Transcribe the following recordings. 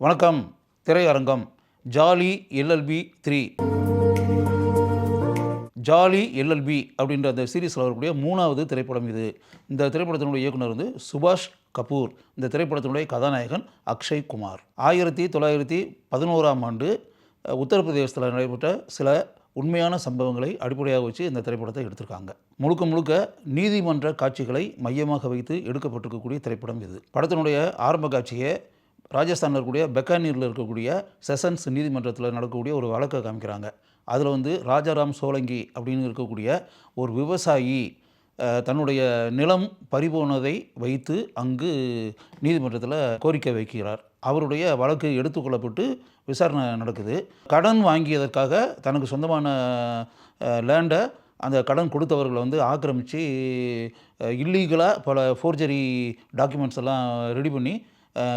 வணக்கம். திரையரங்கம். Jolly LLB 3 jolly LLB அப்படின்ற அந்த சீரீஸில் வரக்கூடிய 3வது திரைப்படம் இது. இந்த திரைப்படத்தினுடைய இயக்குனர் வந்து சுபாஷ் கபூர். இந்த திரைப்படத்தினுடைய கதாநாயகன் அக்ஷய் குமார். 1911ஆம் ஆண்டு உத்தரப்பிரதேசத்தில் நடைபெற்ற சில உண்மையான சம்பவங்களை அடிப்படையாக வச்சு இந்த திரைப்படத்தை எடுத்திருக்காங்க. முழுக்க முழுக்க நீதிமன்ற காட்சிகளை மையமாக வைத்து எடுக்கப்பட்டிருக்கக்கூடிய திரைப்படம் இது. படத்தினுடைய ஆரம்ப காட்சியை ராஜஸ்தானில் இருக்கக்கூடிய பெக்கானீரில் இருக்கக்கூடிய செஷன்ஸ் நீதிமன்றத்தில் நடக்கக்கூடிய ஒரு வழக்கை காமிக்கிறாங்க. அதில் வந்து ராஜாராம் சோலங்கி அப்படின்னு இருக்கக்கூடிய ஒரு விவசாயி தன்னுடைய நிலம் பறிபோனதை வைத்து அங்கு நீதிமன்றத்தில் கோரிக்கை வைக்கிறார். அவருடைய வழக்கு எடுத்துக்கொள்ளப்பட்டு விசாரணை நடக்குது. கடன் வாங்கியதற்காக தனக்கு சொந்தமான லேண்டை அந்த கடன் கொடுத்தவர்களை வந்து ஆக்கிரமித்து இல்லீகலாக பல ஃபோர்ஜரி டாக்குமெண்ட்ஸ் எல்லாம் ரெடி பண்ணி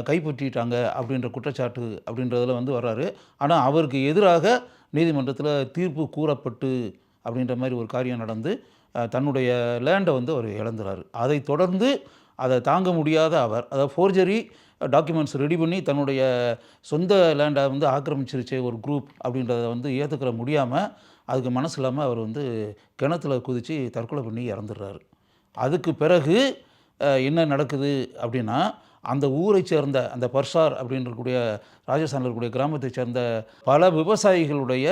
கைப்பற்றிட்டாங்க அப்படின்ற குற்றச்சாட்டு அப்படின்றதில் வந்து வர்றாரு. ஆனால் அவருக்கு எதிராக நீதிமன்றத்தில் தீர்ப்பு கூறப்பட்டு அப்படின்ற மாதிரி ஒரு காரியம் நடந்து தன்னுடைய லேண்டை வந்து அவர் இழந்துறாரு. அதை தொடர்ந்து அதை தாங்க முடியாத அவர், அதாவது ஃபோர்ஜரி டாக்குமெண்ட்ஸ் ரெடி பண்ணி தன்னுடைய சொந்த லேண்டை வந்து ஆக்கிரமிச்சிருச்சே ஒரு குரூப் அப்படின்றத வந்து ஏற்றுக்கிற முடியாமல், அதுக்கு மனசு இல்லாமல் அவர் வந்து கிணத்துல குதித்து தற்கொலை பண்ணி இறந்துடுறாரு. அதுக்கு பிறகு என்ன நடக்குது அப்படின்னா, அந்த ஊரை சேர்ந்த அந்த பர்சார் அப்படின்னு இருக்கக்கூடிய ராஜஸ்தானில் இருக்கக்கூடிய கிராமத்தை சேர்ந்த பல விவசாயிகளுடைய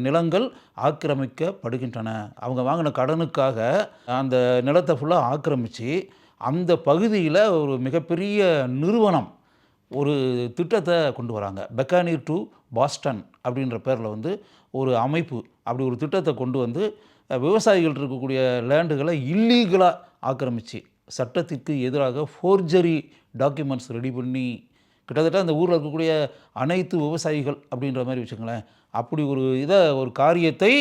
நிலங்கள் ஆக்கிரமிக்கப்படுகின்றன. அவங்க வாங்கின கடனுக்காக அந்த நிலத்தை ஃபுல்லாக ஆக்கிரமித்து அந்த பகுதியில் ஒரு மிகப்பெரிய நிறுவனம் ஒரு திட்டத்தை கொண்டு வராங்க. பெக்கானீர் டு பாஸ்டன் அப்படின்ற பேரில் வந்து ஒரு அமைப்பு அப்படி ஒரு திட்டத்தை கொண்டு வந்து விவசாயிகள் இருக்கக்கூடிய லேண்டுகளை இல்லீகலாக ஆக்கிரமித்து சட்டத்திற்கு எதிராக ஃபோர்ஜரி டாக்குமெண்ட்ஸ் ரெடி பண்ணி கிட்டத்தட்ட அந்த ஊரில் இருக்கக்கூடிய அனைத்து விவசாயிகள் அப்படின்ற மாதிரி வச்சுங்களேன், அப்படி ஒரு காரியத்தை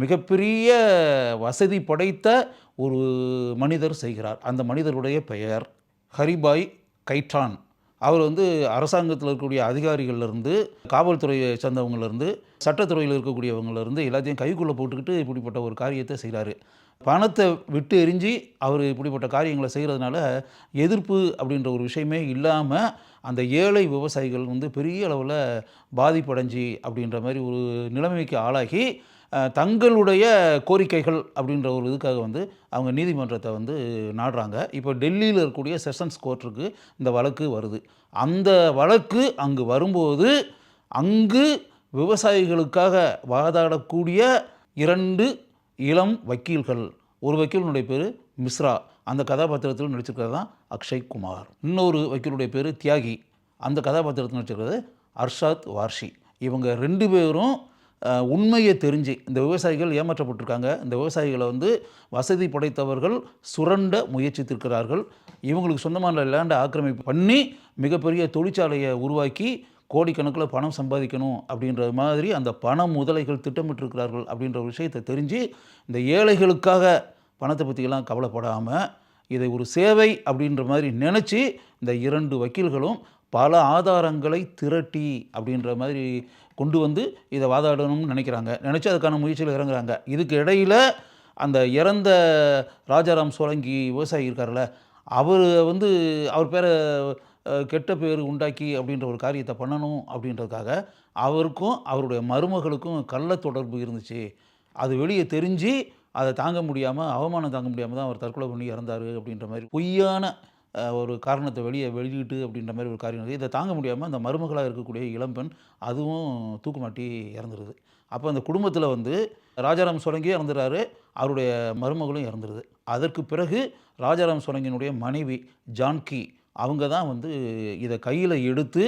மிகப்பெரிய வசதி படைத்த ஒரு மனிதர் செய்கிறார். அந்த மனிதருடைய பெயர் ஹரிபாய் கைட்டான். அவர் வந்து அரசாங்கத்தில் இருக்கக்கூடிய அதிகாரிகள்லேருந்து, காவல்துறையை சேர்ந்தவங்கலேருந்து, சட்டத்துறையில் இருக்கக்கூடியவங்கலேருந்து எல்லாத்தையும் கைக்குள்ளே போட்டுக்கிட்டு இப்படிப்பட்ட ஒரு காரியத்தை செய்கிறாரு. பணத்தை விட்டு எரிஞ்சு அவர் இப்படிப்பட்ட காரியங்களை செய்கிறதுனால எதிர்ப்பு அப்படின்ற ஒரு விஷயமே இல்லாமல் அந்த ஏழை விவசாயிகள் வந்து பெரிய அளவில் பாதிப்படைஞ்சி அப்படின்ற மாதிரி ஒரு நிலைமைக்கு ஆளாகி தங்களுடைய கோரிக்கைகள் அப்படின்ற ஒரு இதுக்காக வந்து அவங்க நீதிமன்றத்தை வந்து நாடுறாங்க. இப்போ டெல்லியில் இருக்கக்கூடிய செஷன்ஸ் கோர்ட்டுக்கு இந்த வழக்கு வருது. அந்த வழக்கு அங்கு வரும்போது அங்கு விவசாயிகளுக்காக வாதாடக்கூடிய 2 இளம் வக்கீல்கள், ஒரு வக்கீலுடைய பேர் மிஸ்ரா, அந்த கதாபாத்திரத்தில் நடிச்சிருக்கிறது தான் அக்ஷய் குமார். இன்னொரு வக்கீலுடைய பேர் தியாகி, அந்த கதாபாத்திரத்தில் நடிச்சிருக்கிறது அர்ஷாத் வார்ஷி. இவங்க 2 பேரும் உண்மையை தெரிஞ்சு இந்த விவசாயிகள் ஏமாற்றப்பட்டிருக்காங்க, இந்த விவசாயிகளை வந்து வசதி படைத்தவர்கள் சுரண்ட முயற்சித்திருக்கிறார்கள், இவங்களுக்கு சொந்தமான லேண்டை ஆக்கிரமிப்பு பண்ணி மிகப்பெரிய தொழிற்சாலையை உருவாக்கி கோடிக்கணக்கில் பணம் சம்பாதிக்கணும் அப்படின்ற மாதிரி அந்த பண முதலைகள் திட்டமிட்டிருக்கிறார்கள் அப்படின்ற ஒரு விஷயத்தை தெரிஞ்சு இந்த ஏழைகளுக்காக பணத்தை பற்றியெல்லாம் கவலைப்படாமல் இதை ஒரு சேவை அப்படின்ற மாதிரி நினச்சி இந்த 2 வக்கீல்களும் பல ஆதாரங்களை திரட்டி அப்படின்ற மாதிரி கொண்டு வந்து இதை வாதாடணும்னு நினச்சி அதுக்கான முயற்சியில் இறங்குறாங்க. இதுக்கு இடையில் அந்த இறந்த ராஜாராம் சோலங்கி விவசாயி இருக்கார்ல, அவர் பேரை கெட்ட பேர் உண்டாக்கி அப்படின்ற ஒரு காரியத்தை பண்ணணும் அப்படின்றதுக்காக அவருக்கும் அவருடைய மருமகளுக்கும் கள்ள தொடர்பு இருந்துச்சு. அது வெளியே தெரிஞ்சு அதை தாங்க முடியாமல், அவமானம் தாங்க முடியாமல் தான் அவர் தற்கொலை பண்ணி இறந்தார் அப்படின்ற மாதிரி பொய்யான ஒரு காரணத்தை வெளியிட்டு அப்படின்ற மாதிரி ஒரு காரியம். இதை தாங்க முடியாமல் அந்த மருமகளாக இருக்கக்கூடிய இளம்பெண் அதுவும் தூக்குமாட்டி இறந்துருது. அப்போ அந்த குடும்பத்தில் வந்து ராஜாராம் சோலங்கியும் இறந்துடுறாரு, அவருடைய மருமகளும் இறந்துருது. அதற்கு பிறகு ராஜாராம் சோலங்கியினுடைய மனைவி ஜான்கி அவங்க தான் வந்து இதை கையில் எடுத்து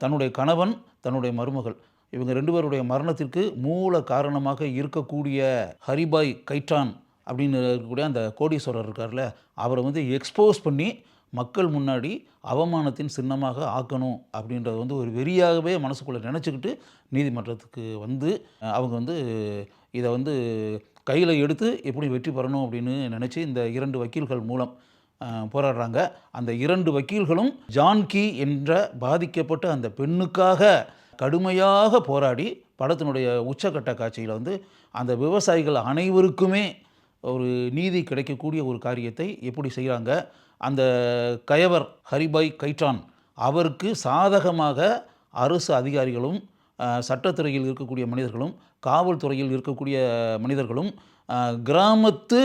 தன்னுடைய கணவன், தன்னுடைய மருமகள், இவங்க 2 பேருடைய மரணத்திற்கு மூல காரணமாக இருக்கக்கூடிய ஹரிபாய் கைட்டான் அப்படின்னு இருக்கக்கூடிய அந்த கோடீஸ்வரர் இருக்கார்ல, அவரை வந்து எக்ஸ்போஸ் பண்ணி மக்கள் முன்னாடி அவமானத்தின் சின்னமாக ஆக்கணும் அப்படின்றது வந்து ஒரு வெறியாகவே மனசுக்குள்ளே நினச்சிக்கிட்டு நீதிமன்றத்துக்கு வந்து அவங்க வந்து இதை வந்து கையில் எடுத்து எப்படி வெற்றி பெறணும் அப்படின்னு நினச்சி இந்த 2 வக்கீல்கள் மூலம் போராடுறாங்க. அந்த 2 வக்கீல்களும் ஜான்கி என்ற பாதிக்கப்பட்ட அந்த பெண்ணுக்காக கடுமையாக போராடி படத்தினுடைய உச்சக்கட்ட காட்சியில் வந்து அந்த விவசாயிகள் அனைவருக்குமே ஒரு நீதி கிடைக்கக்கூடிய ஒரு காரியத்தை எப்படி செய்கிறாங்க. அந்த கயவர் ஹரிபாய் கைட்டான் அவருக்கு சாதகமாக அரசு அதிகாரிகளும், சட்டத்துறையில் இருக்கக்கூடிய மனிதர்களும், காவல்துறையில் இருக்கக்கூடிய மனிதர்களும், கிராமத்து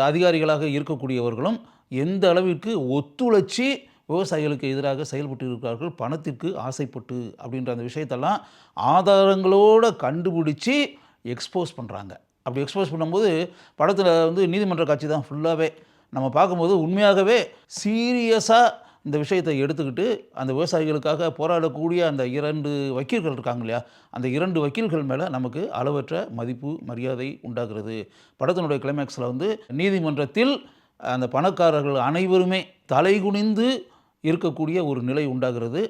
அதிகாரிகளாக இருக்கக்கூடியவர்களும் எந்த அளவிற்கு ஒத்துழைச்சி விவசாயிகளுக்கு எதிராக செயல்பட்டு இருக்கிறார்கள், பணத்திற்கு ஆசைப்பட்டு அப்படின்ற அந்த விஷயத்தெல்லாம் ஆதாரங்களோடு கண்டுபிடிச்சி எக்ஸ்போஸ் பண்ணுறாங்க. அப்படி எக்ஸ்போஸ் பண்ணும்போது படத்தில் வந்து நீதிமன்ற காட்சி தான் ஃபுல்லாகவே நம்ம பார்க்கும்போது உண்மையாகவே சீரியஸாக இந்த விஷயத்தை எடுத்துக்கிட்டு அந்த விவசாயிகளுக்காக போராடக்கூடிய அந்த 2 வக்கீல்கள் இருக்காங்க இல்லையா, அந்த 2 வக்கீல்கள் மேலே நமக்கு அளவற்ற மதிப்பு மரியாதை உண்டாகிறது. படத்தினுடைய கிளைமேக்ஸில் வந்து நீதிமன்றத்தில் அந்த பணக்காரர்கள் அனைவருமே தலைகுனிந்து இருக்கக்கூடிய ஒரு நிலை உண்டாகிறது.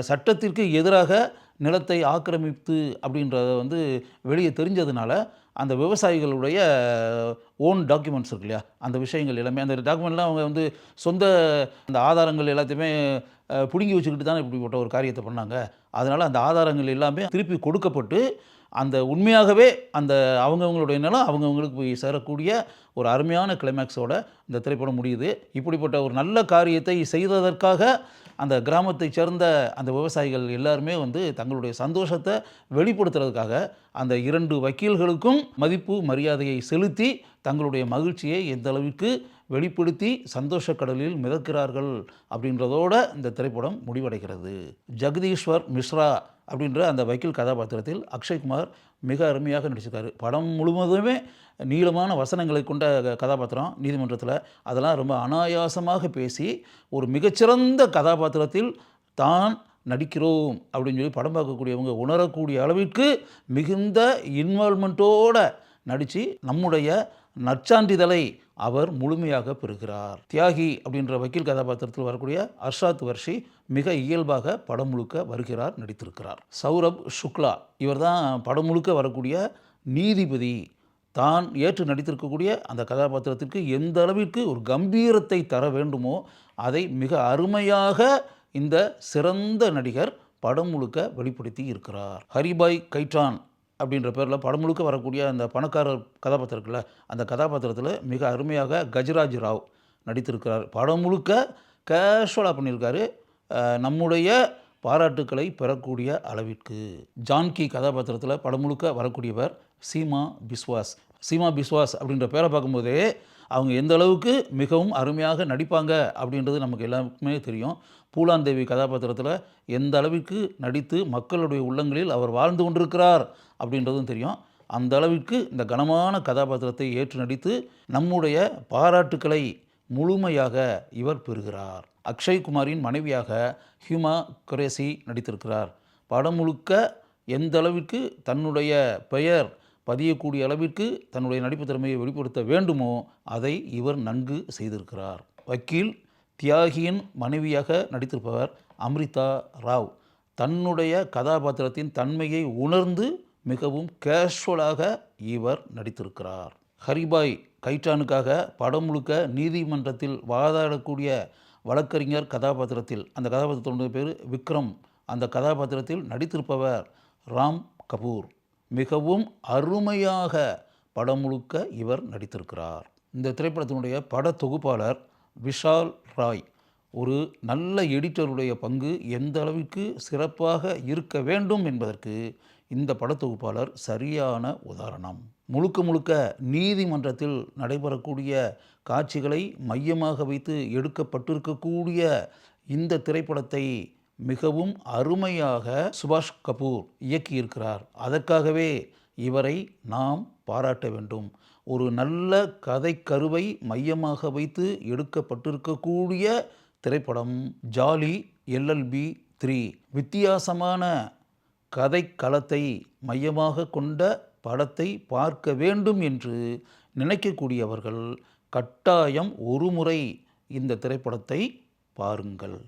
சட்டத்திற்கு எதிராக நிலத்தை ஆக்கிரமித்து அப்படின்றத வந்து வெளியே தெரிஞ்சதுனால அந்த விவசாயிகளுடைய ஓன் டாக்குமெண்ட்ஸ் இருக்கு இல்லையா, அந்த விஷயங்கள் எல்லாமே அந்த டாக்குமெண்ட்லாம் அவங்க வந்து சொந்த அந்த ஆதாரங்கள் எல்லாத்தையுமே பிடுங்கி வச்சுக்கிட்டு தானே இப்படிப்பட்ட ஒரு காரியத்தை பண்ணாங்க. அதனால் அந்த ஆதாரங்கள் எல்லாமே திருப்பி கொடுக்கப்பட்டு அந்த உண்மையாகவே அந்த அவங்கவங்களுடைய நிலம் அவங்கவங்களுக்கு போய் சேரக்கூடிய ஒரு அருமையான கிளைமேக்ஸோட இந்த திரைப்படம் முடியுது. இப்படிப்பட்ட ஒரு நல்ல காரியத்தை செய்ததற்காக அந்த கிராமத்தைச் சேர்ந்த அந்த விவசாயிகள் எல்லாருமே வந்து தங்களுடைய சந்தோஷத்தை வெளிப்படுத்துறதுக்காக அந்த 2 வக்கீல்களுக்கும் மதிப்பு மரியாதையை செலுத்தி தங்களுடைய மகிழ்ச்சியை எந்த அளவிற்கு வெளிப்படுத்தி சந்தோஷக் கடலில் மிதக்கிறார்கள் அப்படின்றதோட இந்த திரைப்படம் முடிவடைகிறது. ஜெகதீஸ்வர் மிஸ்ரா அப்படின்ற அந்த வக்கீல் கதாபாத்திரத்தில் அக்ஷய்குமார் மிக அருமையாக நடிச்சிருக்காரு. படம் முழுவதுமே நீளமான வசனங்களை கொண்ட கதாபாத்திரம் நீதிமன்றத்தில். அதெல்லாம் ரொம்ப அனாயாசமாக பேசி ஒரு மிகச்சிறந்த கதாபாத்திரத்தில் தான் நடிக்கிறோம் அப்படின்னு சொல்லி படம் பார்க்கக்கூடியவங்க உணரக்கூடிய அளவிற்கு மிகுந்த இன்வால்மெண்ட்டோடு நடித்து நம்முடைய நற்சான்றிதழை அவர் முழுமையாக பெறுகிறார். தியாகி அப்படின்ற வக்கீல் கதாபாத்திரத்தில் வரக்கூடிய அர்ஷாத் வர்ஷி மிக இயல்பாக படம் முழுக்க வருகிறார், நடித்திருக்கிறார். சௌரப் சுக்லா இவர் தான் படம் முழுக்க வரக்கூடிய நீதிபதி. தான் ஏற்று நடித்திருக்கக்கூடிய அந்த கதாபாத்திரத்திற்கு எந்த அளவிற்கு ஒரு கம்பீரத்தை தர வேண்டுமோ அதை மிக அருமையாக இந்த சிறந்த நடிகர் படம் முழுக்க வெளிப்படுத்தி இருக்கிறார். ஹரிபாய் கைட்டான் அப்படின்ற பேரில் படம் முழுக்க வரக்கூடிய அந்த பணக்காரர் கதாபாத்திரம் இருக்குல்ல, அந்த கதாபாத்திரத்தில் மிக அருமையாக கஜராஜ் ராவ் நடித்திருக்கிறார். படம் முழுக்க கேஷுவலாக பண்ணியிருக்காரு, நம்முடைய பாராட்டுக்களை பெறக்கூடிய அளவிற்கு. ஜான்கி கதாபாத்திரத்தில் படம் முழுக்க வரக்கூடியவர் சீமா பிஸ்வாஸ். சீமா பிஸ்வாஸ் அப்படின்ற பேரை பார்க்கும்போதே அவங்க எந்த அளவுக்கு மிகவும் அருமையாக நடிப்பாங்க அப்படின்றது நமக்கு எல்லாருக்குமே தெரியும். பூலான் தேவி கதாபாத்திரத்தில் எந்த அளவிற்கு நடித்து மக்களுடைய உள்ளங்களில் அவர் வாழ்ந்து கொண்டிருக்கிறார் அப்படின்றதும் தெரியும். அந்த அளவிற்கு இந்த கனமான கதாபாத்திரத்தை ஏற்று நடித்து நம்முடைய பாராட்டுக்களை முழுமையாக இவர் பெறுகிறார். அக்ஷய்குமாரின் மனைவியாக ஹியூமா குரேஷி நடித்திருக்கிறார். படம் முழுக்க எந்த அளவிற்கு தன்னுடைய பெயர் பதியக்கூடிய அளவிற்கு தன்னுடைய நடிப்பு திறமையை வெளிப்படுத்த வேண்டுமோ அதை இவர் நன்கு செய்திருக்கிறார். வக்கீல் தியாகியின் மனைவியாக நடித்திருப்பவர் அம்ரிதா ராவ் தன்னுடைய கதாபாத்திரத்தின் தன்மையை உணர்ந்து மிகவும் கேஷுவலாக இவர் நடித்திருக்கிறார். ஹரிபாய் கைட்டானுக்காக படம் முழுக்க நீதிமன்றத்தில் வாதாடக்கூடிய வழக்கறிஞர் கதாபாத்திரத்தில், அந்த கதாபாத்திரத்தினுடைய பேர் விக்ரம், அந்த கதாபாத்திரத்தில் நடித்திருப்பவர் ராம் கபூர். மிகவும் அருமையாக படம் முழுக்க இவர் நடித்திருக்கிறார். இந்த திரைப்படத்தினுடைய பட தொகுப்பாளர் விஷால் ராய். ஒரு நல்ல எடிட்டருடைய பங்கு எந்த அளவிற்கு சிறப்பாக இருக்க வேண்டும் என்பதற்கு இந்த படத்தொகுப்பாளர் சரியான உதாரணம். முழுக்க முழுக்க நீதிமன்றத்தில் நடைபெறக்கூடிய காட்சிகளை மையமாக வைத்து எடுக்கப்பட்டிருக்கக்கூடிய இந்த திரைப்படத்தை மிகவும் அருமையாக சுபாஷ் கபூர் இயக்கியிருக்கிறார். அதற்காகவே இவரை நாம் பாராட்ட வேண்டும். ஒரு நல்ல கதைக்கருவை மையமாக வைத்து எடுக்கப்பட்டிருக்கக்கூடிய திரைப்படம் ஜாலி LLB 3. வித்தியாசமான கதைக்களத்தை மையமாக கொண்ட படத்தை பார்க்க வேண்டும் என்று நினைக்கக்கூடியவர்கள் கட்டாயம் ஒரு முறை இந்த திரைப்படத்தை பாருங்கள்.